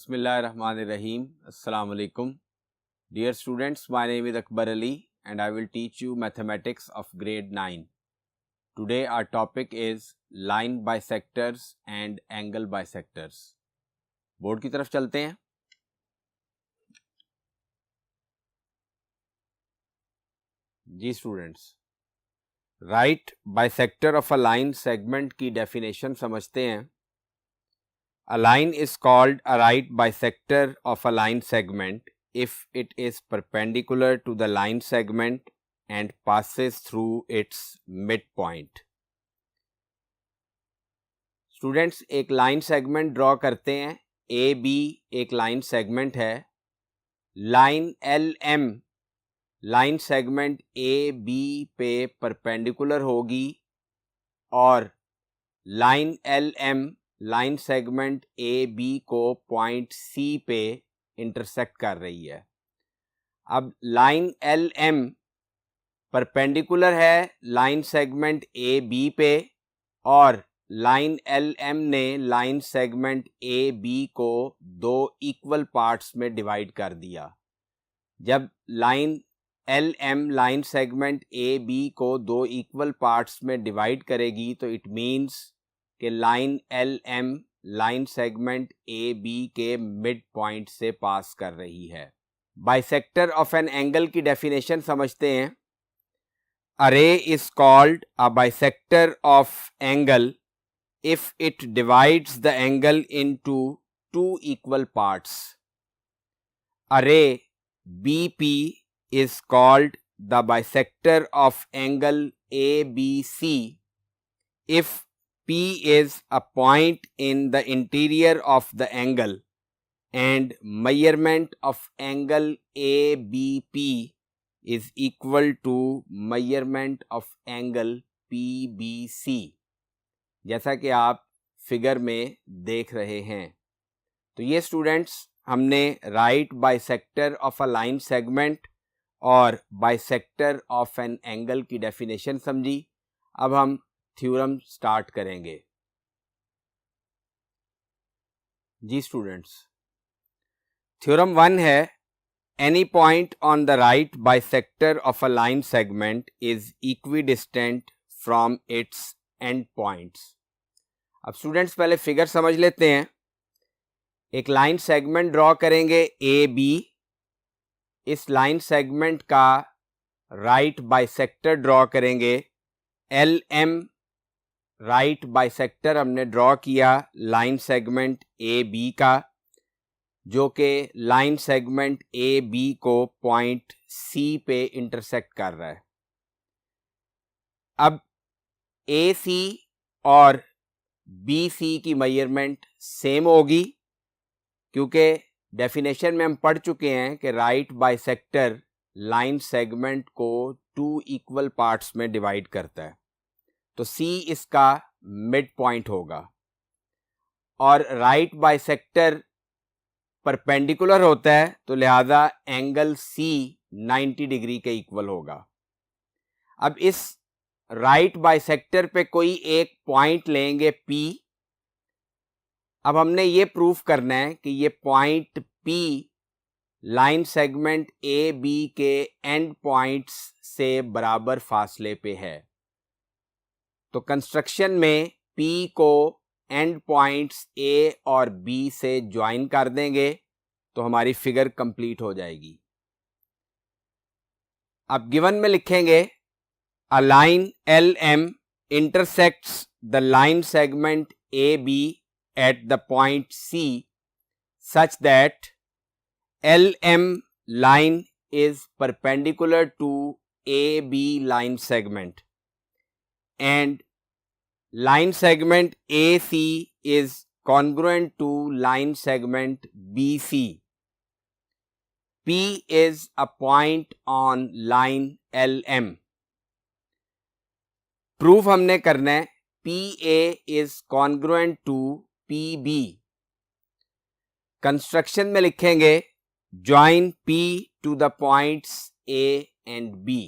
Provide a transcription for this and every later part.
Bismillahirrahmanirrahim. Assalamu alaikum. Dear students, my name is Akbar Ali and I will teach you mathematics of grade 9. Today our topic is line bisectors and angle bisectors. Board की तरफ चलते हैं. जी students, right bisector of a line segment की definition समझते हैं. A line is called a right bisector of a line segment if it is perpendicular to the line segment and passes through its midpoint. Students, एक line segment draw करते हैं. A B एक line segment है. Line L M line segment A B पे perpendicular होगी और line L M line segment A B को point C पे इंटरसेक्ट कर रही है. अब लाइन एल एम परपेंडिकुलर है लाइन सेगमेंट ए बी पे और लाइन एल एम ने लाइन सेगमेंट ए बी को दो इक्वल पार्ट्स में डिवाइड कर दिया. जब line L M line segment A B को दो इक्वल पार्ट्स में डिवाइड करेगी तो इट मीन्स कि line L M line segment A B के मिड पॉइंट से पास कर रही है. बाइसेक्टर ऑफ एन एंगल की डेफिनेशन समझते हैं. A ray is called a bisector of angle if it divides the angle into two equal parts. A ray B P is called the bisector of angle A B C if P is a point in the interior of the angle and measurement of angle ABP is equal to measurement of angle PBC. जैसा कि आप figure में देख रहे हैं. तो ये students हमने right bisector of a line segment और बाइसेक्टर ऑफ एन एंगल की डेफिनेशन समझी. अब हम थ्योरम स्टार्ट करेंगे. जी स्टूडेंट्स, थ्योरम 1 है, any point on the right bisector of a line segment is equidistant from its and points. अब students पहले figure समझ लेते हैं. एक लाइन सेगमेंट ड्रॉ करेंगे ए बी. इस लाइन सेगमेंट का राइट बाइसेक्टर ड्रॉ करेंगे एल एम. राइट बाइसेक्टर हमने ड्रॉ किया लाइन सेगमेंट ए बी का, जो कि लाइन सेगमेंट ए बी को पॉइंट सी पे इंटरसेक्ट कर रहा है. अब ए सी और बी सी की मेजरमेंट सेम होगी क्योंकि डेफिनेशन में हम पढ़ चुके हैं कि राइट बाइसेक्टर लाइन सेगमेंट को टू इक्वल पार्ट्स में डिवाइड करता है. तो C इसका मिड पॉइंट होगा और राइट बाइसेक्टर परपेंडिकुलर होता है तो लिहाजा एंगल C 90 डिग्री के इक्वल होगा. अब इस राइट बाइसेक्टर पे कोई एक पॉइंट लेंगे P. अब हमने ये प्रूफ करना है कि ये point P line segment A B के एंड पॉइंट्स से बराबर फासले पे है. तो कंस्ट्रक्शन में P को एंड पॉइंट्स A और B से ज्वाइन कर देंगे तो हमारी फिगर कंप्लीट हो जाएगी. अब गिवन में लिखेंगे a line L M intersects the line segment A B at the point C such that LM line is perpendicular to AB line segment and line segment AC is congruent to line segment BC. P is a point on line LM. Proof हमने करना है PA is congruent to PB. Construction में लिखेंगे join P to the points A and B.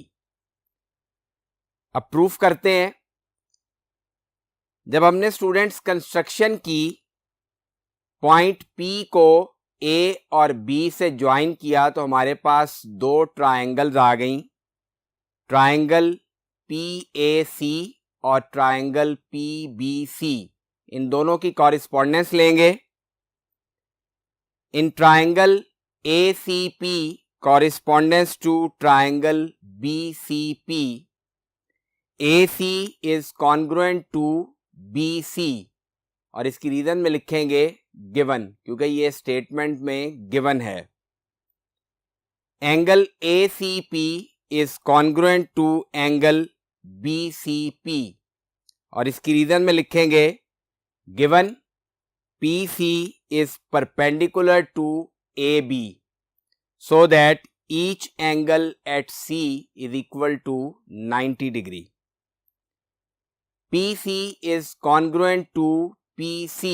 अब proof करते हैं. जब हमने स्टूडेंट्स कंस्ट्रक्शन की पॉइंट P को ए और बी से ज्वाइन किया तो हमारे पास दो ट्रायंगल्स आ गई, ट्रायंगल PAC और ट्रायंगल PBC। इन दोनों की कॉरिस्पॉन्डेंस लेंगे। In triangle ACP correspondence to triangle BCP, AC is congruent to BC और इसकी रीजन में लिखेंगे गिवन, क्योंकि ये स्टेटमेंट में गिवन है। Angle ACP is congruent to angle BCP और इसकी रीजन में लिखेंगे given PC is perpendicular to AB so that each angle at C is equal to 90 degree. PC is congruent to PC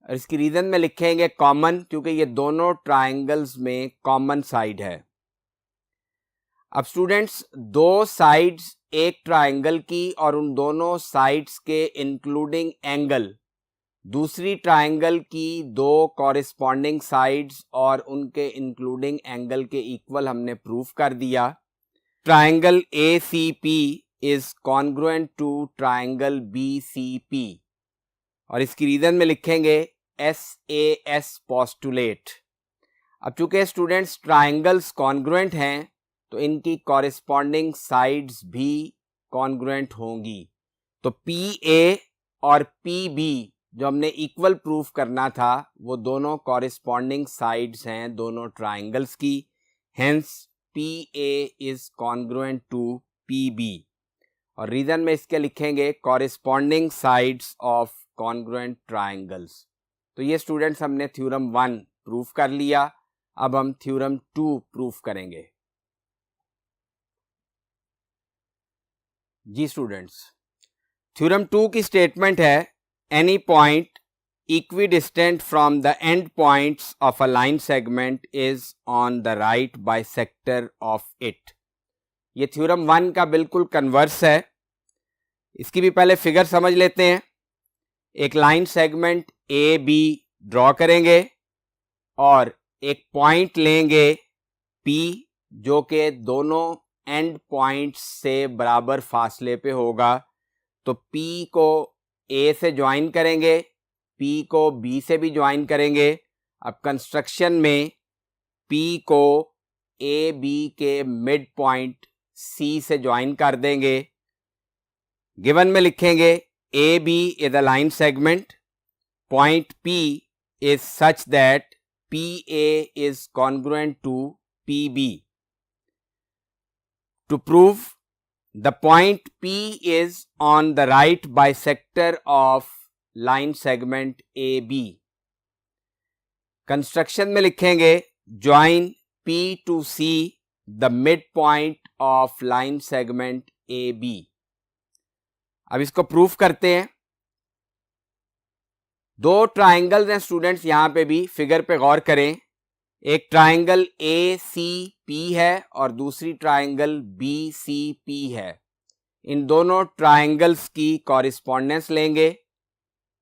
और इसकी reason में लिखेंगे common, क्योंकि ये दोनों ट्रायंगल्स में कॉमन साइड है। अब स्टूडेंट्स, दो साइड्स एक ट्रायंगल की और उन दोनों साइड्स के इंक्लूडिंग एंगल दूसरी ट्रायंगल की दो कॉरिस्पॉन्डिंग साइड्स और उनके इंक्लूडिंग एंगल के इक्वल हमने प्रूफ कर दिया। Triangle ACP is congruent to triangle BCP और इसकी रीजन में लिखेंगे SAS पोस्टुलेट। अब चूंकि स्टूडेंट्स ट्रायंगल्स कॉन्ग्रुएंट हैं तो इनकी कॉरिस्पॉन्डिंग साइड्स भी कॉन्ग्रुएंट होंगी। तो PA और PB जो हमने इक्वल प्रूफ करना था वो दोनों कॉरिस्पॉन्डिंग साइड्स हैं दोनों ट्रायंगल्स की, hence PA is congruent to PB और रीजन में इसके लिखेंगे corresponding sides of congruent triangles. तो ये स्टूडेंट्स हमने थ्योरम 1 प्रूफ कर लिया। अब हम थ्योरम 2 प्रूफ करेंगे। जी स्टूडेंट्स, थ्योरम 2 की स्टेटमेंट है any point equidistant from the end points of a line segment is on the right bisector of it। ये थ्योरम 1 का बिल्कुल कन्वर्स है। इसकी भी पहले फिगर समझ लेते हैं। एक लाइन सेगमेंट AB ड्रॉ करेंगे और एक पॉइंट लेंगे P जो कि दोनों एंड पॉइंट्स से बराबर फासले पे होगा। तो P को A से ज्वाइन करेंगे, P को B से भी ज्वाइन करेंगे। अब कंस्ट्रक्शन में P को AB के मिड पॉइंट C से ज्वाइन कर देंगे। गिवन में लिखेंगे AB is a line segment, point P is such that PA is congruent to PB। To prove the point P is on the right bisector of line segment AB। Construction में लिखेंगे join P to C the midpoint of line segment AB। अब इसको proof करते हैं। दो triangles हैं students, यहां पे भी फिगर पे गौर करें। एक ट्राइंगल ACP है और दूसरी ट्राइंगल BCP है। इन दोनों ट्राइंगल्स की कॉरिस्पॉन्डेंस लेंगे।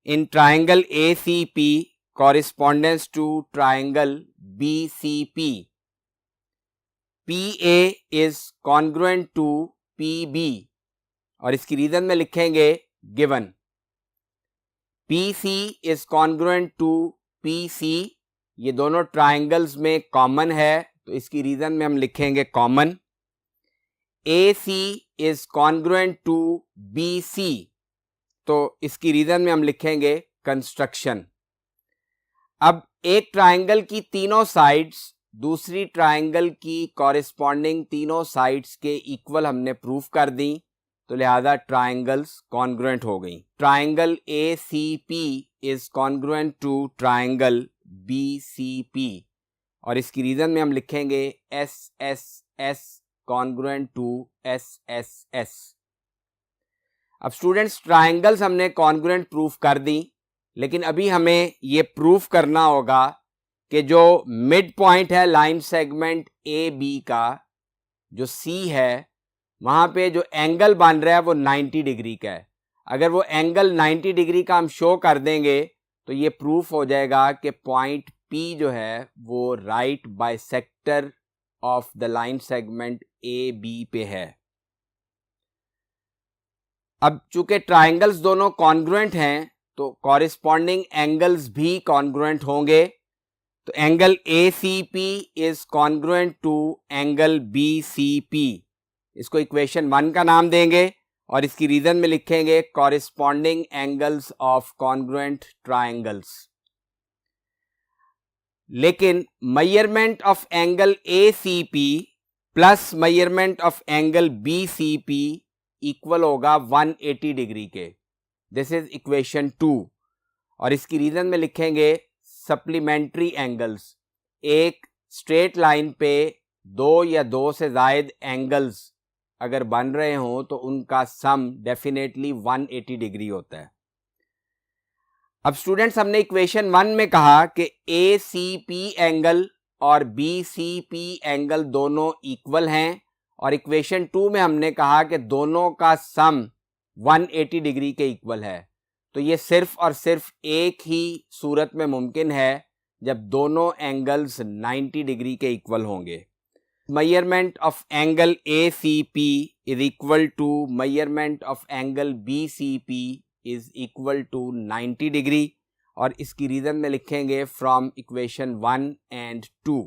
In triangle ACP correspondence to triangle BCP, PA is congruent to PB और इसकी रीजन में लिखेंगे given. PC is congruent to PC, ये दोनों ट्राइंगल्स में कॉमन है तो इसकी रीजन में हम लिखेंगे common. AC is congruent to BC तो इसकी रीजन में हम लिखेंगे कंस्ट्रक्शन। अब एक ट्राइंगल की तीनों साइड्स दूसरी ट्राइंगल की कॉरिस्पॉन्डिंग तीनों साइड्स के इक्वल हमने प्रूफ कर दी, तो लिहाजा ट्राइंगल्स कॉन्ग्रुएंट हो गई। Triangle ACP is congruent to triangle BCP और इसकी रीजन में हम लिखेंगे SSS कॉन्ग्रुएंट टू SSS। अब स्टूडेंट्स, ट्राइंगल्स हमने कॉन्ग्रुएंट प्रूफ कर दी, लेकिन अभी हमें ये प्रूफ करना होगा कि जो मिड पॉइंट है लाइन सेगमेंट AB का, जो C है, वहां पे जो एंगल बन रहा है वो 90 डिग्री का है। अगर वो एंगल 90 डिग्री का हम शो कर देंगे तो ये प्रूफ हो जाएगा कि पॉइंट P जो है वो right bisector of the line segment AB पे है। अब चूंकि ट्राइंगल्स दोनों कॉन्ग्रुएंट हैं तो कॉरिस्पॉन्डिंग एंगल्स भी कॉन्ग्रुएंट होंगे। तो angle ACP is congruent to angle BCP। इसको इक्वेशन 1 का नाम देंगे और इसकी रीजन में लिखेंगे corresponding angles of congruent triangles. लेकिन measurement of angle ACP plus measurement of angle BCP equal होगा 180 डिग्री के। दिस इज इक्वेशन 2 और इसकी रीजन में लिखेंगे सप्लीमेंट्री एंगल्स। एक स्ट्रेट लाइन पे दो या दो से ज्यादा एंगल्स अगर बन रहे हो तो उनका सम डेफिनेटली 180 डिग्री होता है। अब स्टूडेंट्स, हमने इक्वेशन 1 में कहा कि ACP एंगल और BCP एंगल दोनों इक्वल हैं और इक्वेशन 2 में हमने कहा कि दोनों का सम 180 डिग्री के इक्वल है। तो ये सिर्फ और सिर्फ एक ही सूरत में मुमकिन है जब दोनों एंगल्स 90 डिग्री के इक्वल होंगे। Measurement of angle ACP is equal to measurement of angle BCP is equal to 90 degree और इसकी रीजन में लिखेंगे फ्रॉम इक्वेशन 1 एंड 2।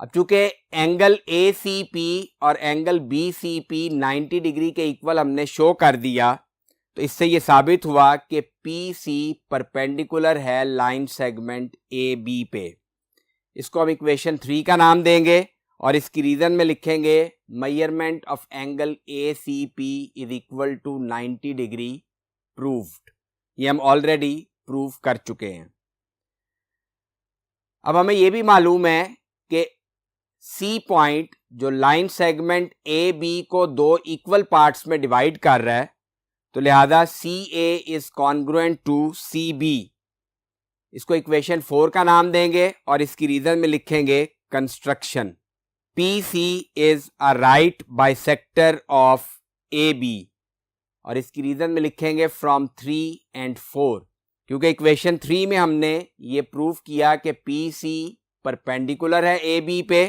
अब चूंकि एंगल ACP और एंगल BCP 90 डिग्री के इक्वल हमने शो कर दिया तो इससे ये साबित हुआ कि PC परपेंडिकुलर है लाइन सेगमेंट AB पे। इसको हम इक्वेशन 3 का नाम देंगे और इसकी रीजन में लिखेंगे measurement of angle ACP is equal to 90 degree proved. ये हम ऑलरेडी प्रूव कर चुके हैं। अब हमें यह भी मालूम है कि C पॉइंट जो लाइन सेगमेंट AB को दो इक्वल पार्ट्स में डिवाइड कर रहा है, तो लिहाजा CA is congruent to CB। इसको इक्वेशन 4 का नाम देंगे और इसकी रीजन में लिखेंगे construction. PC is a right bisector of AB और इसकी रीजन में लिखेंगे फ्रॉम 3 एंड 4, क्योंकि इक्वेशन 3 में हमने ये प्रूव किया कि PC परपेंडिकुलर है AB पे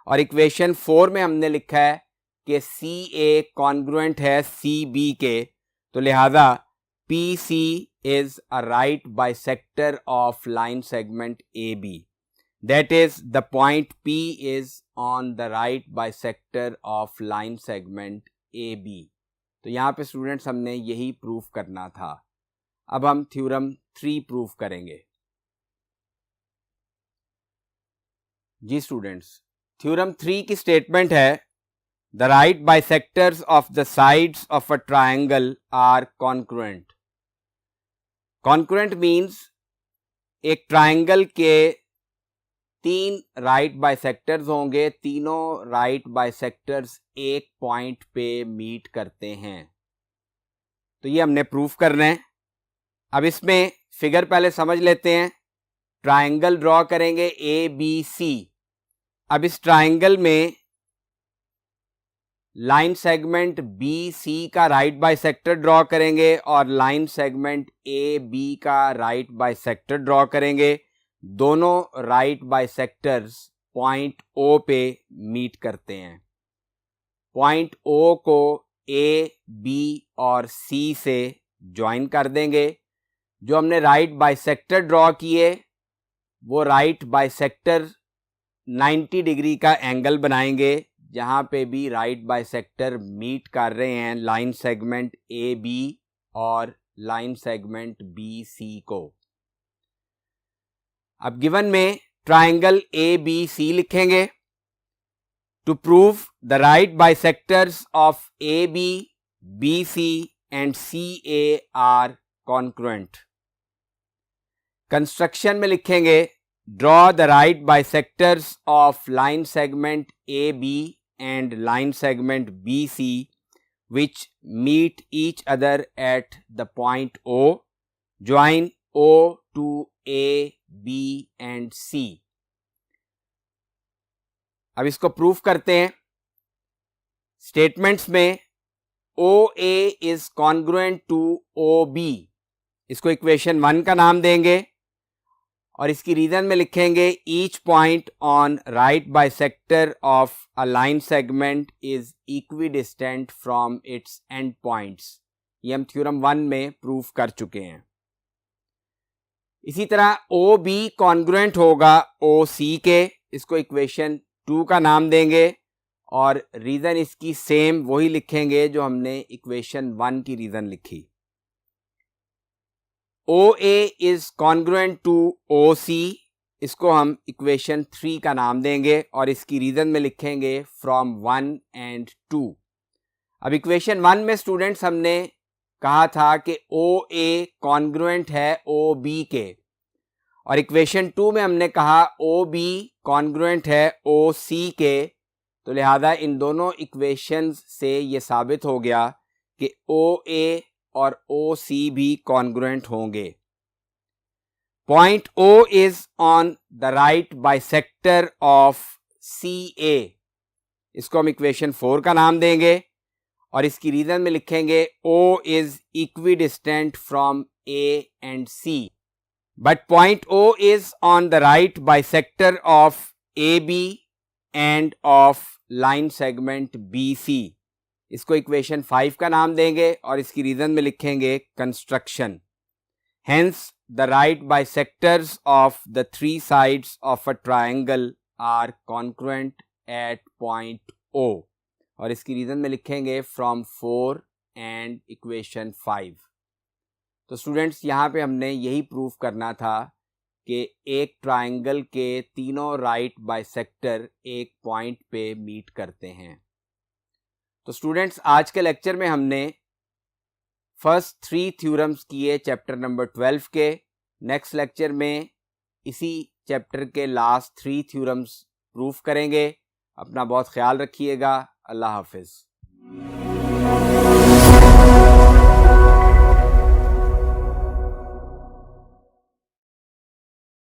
और इक्वेशन 4 में हमने लिखा है कि CA कॉन्ग्रुएंट है CB के। तो लिहाजा PC is a right bisector of line segment AB. That is, the point P is on the right bisector of line segment AB. तो यहाँ पे स्टूडेंट्स हमने यही प्रूफ करना था। अब हम थ्योरम 3 प्रूफ करेंगे। जी स्टूडेंट्स, थ्योरम 3 की स्टेटमेंट है The right bisectors of the sides of a triangle are congruent. Congruent means एक ट्राइंगल के 3 राइट बाइसेक्टर्स होंगे, तीनों राइट बाइसेक्टर्स एक पॉइंट पे मीट करते हैं। तो ये हमने प्रूफ करना है। अब इसमें फिगर पहले समझ लेते हैं। ट्राइंगल ड्रॉ करेंगे ABC। अब इस ट्राइंगल में लाइन सेगमेंट BC का राइट बाइसेक्टर ड्रॉ करेंगे और लाइन सेगमेंट AB का राइट बाइसेक्टर ड्रॉ करेंगे। दोनों राइट बाइसेक्टर्स पॉइंट O पे मीट करते हैं। पॉइंट O को A, B और C से ज्वाइन कर देंगे। जो हमने राइट बाइसेक्टर ड्रॉ किए वो राइट बाइसेक्टर 90 डिग्री का एंगल बनाएंगे, जहां पे भी राइट बाइसेक्टर मीट कर रहे हैं लाइन सेगमेंट AB और लाइन सेगमेंट BC को। अब गिवन में ट्राइंगल ABC लिखेंगे। To prove the right bisectors of AB, BC and CA are congruent. Construction में लिखेंगे draw the right bisectors of line segment AB and line segment BC which meet each other at the point O. Join O to A, B and C. अब इसको proof करते हैं। Statements में OA is congruent to OB। इसको equation 1 का नाम देंगे और इसकी रीजन में लिखेंगे each point on right bisector of a line segment is equidistant from its and points. ये हम थ्योरम 1 में प्रूफ कर चुके हैं। इसी तरह ओ बी कॉन्ग्रुएंट होगा ओ सी के, इसको इक्वेशन 2 का नाम देंगे और रीजन इसकी सेम वही लिखेंगे जो हमने इक्वेशन 1 की रीजन लिखी। ओ ए इज कॉन्ग्रुएंट टू ओ सी, इसको हम इक्वेशन 3 का नाम देंगे और इसकी रीजन में लिखेंगे फ्रॉम 1 एंड 2। अब इक्वेशन 1 में स्टूडेंट्स हमने कहा था कि ओ ए कॉन्ग्रुएंट है ओ बी के, और इक्वेशन 2 में हमने कहा ओ बी कॉन्ग्रुएंट है ओ सी के। तो लिहाजा इन दोनों इक्वेशंस से ये साबित हो गया कि ओ ए और ओ सी भी कॉन्ग्रुएंट होंगे। Point O is on the right bisector of C A, इसको हम इक्वेशन 4 का नाम देंगे और इसकी रीजन में लिखेंगे O is equidistant from A and C, but point O is on the right bisector of A B and of line segment B C, इसको इक्वेशन 5 का नाम देंगे और इसकी रीजन में लिखेंगे construction. Hence the right bisectors of the 3 sides of a triangle are congruent at point O, और इसकी रीजन में लिखेंगे फ्रॉम 4 एंड इक्वेशन 5। तो स्टूडेंट्स यहाँ पे हमने यही प्रूफ करना था कि एक ट्रायंगल के तीनों राइट बाइसेक्टर एक पॉइंट पे मीट करते हैं। तो स्टूडेंट्स आज के लेक्चर में हमने फर्स्ट 3 थ्योरम्स किए चैप्टर नंबर 12 के। नेक्स्ट लेक्चर में इसी चैप्टर के लास्ट 3 थ्योरम्स प्रूफ करेंगे। अपना बहुत ख्याल रखिएगा। अल्लाह हाफिज़।